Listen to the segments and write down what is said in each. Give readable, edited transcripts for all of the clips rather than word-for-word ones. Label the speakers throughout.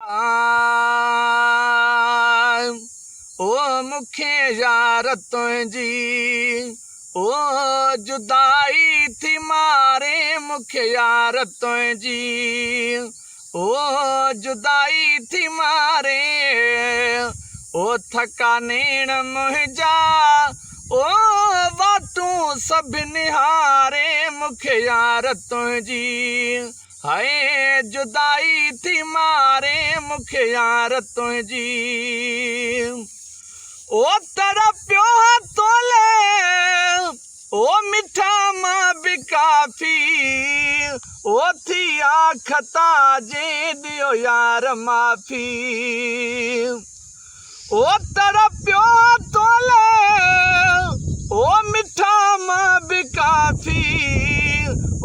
Speaker 1: ओ मुखे यार तुझी ओ जुदाई थी मारे मुखे यार तुझी ओ जुदाई थी मारे ओ थका नेण मुंहिंजा ओ वाटू सब निहारे मुखे यार तुझी हाय जुदाई थी मारे मुखे यार तुझी ओ तड़पियो तोले ओ मिठा मां भी काफी ओ थी आखता जे दियो यार माफी ओ तड़पियो तोले ओ मिठा मां भी काफी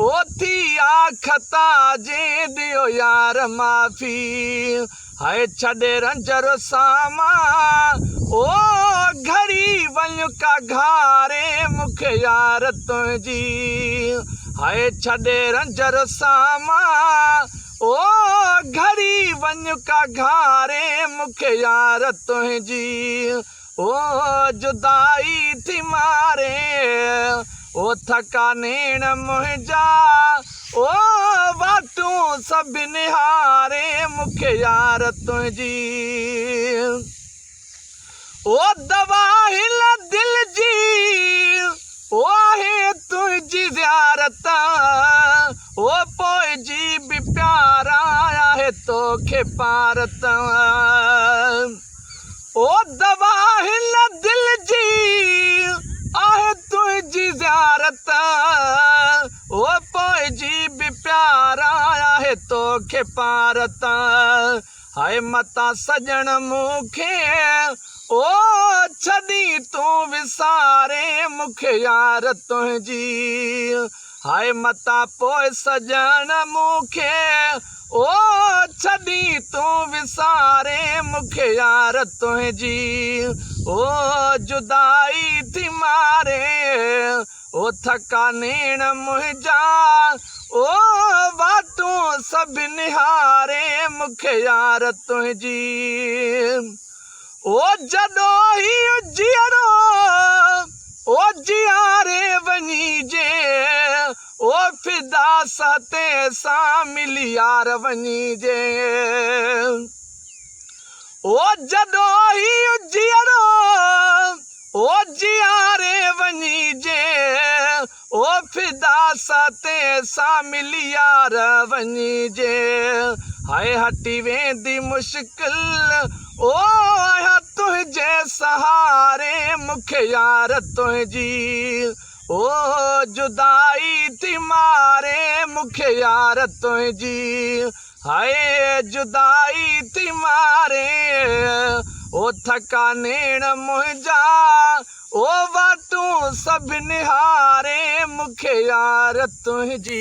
Speaker 1: ओ थी आखता जे दियो यार माफी हाय छॾे रंजर सामा ओ घड़ी वञ का घारे मुखे यार तुझी हाय छॾे रंजर सामा ओ घड़ी वञ का घारे मुखे यार तुझी ओ जुदाई थी मारे ओ थका नेण मुंहिंजा ओ वाटू सब निहारे मुखे यार तुझी ओ दवा हिल दिल जी ओ आहे तुझी ज़ियारत ओ पोइ जी भी प्यारा आहे तोखे पारत ओ दवा हिल दिल जी आहे तुझी ज़ियारत ओ पोइ जी भी प्यारा आहे तोखे पारत हाय मता सजण मुखे ओ छदी तू विसारे मुखे यार तुझी हाय मता पोइ सजण मुखे ओ छदी तू विसारे मुखे यार तुझी ओ जुदाई थी मारे ओ थका नेण मुंहिंजा ओ वाटू सब निहारे मुखे यार तुझी ओ जदो ही जियरो ओ जियारे वञी जे ओ फिदा सते सां मिली यार वञी जे ओ जदो ही जियरो ओ जियारे वञी जे ओ फिदा सते सां मिली यार वञी जे हाय हटी वेंदी मुश्किल ओ आया तुझे सहारे मुखे यार तुझी ओ जुदाई थी मारे मुखे यार तुझी हाय जुदाई थी मारे ओ थका नेण मुंहिंजा ओ वाटू सब निहारे मुखे यार तुझी।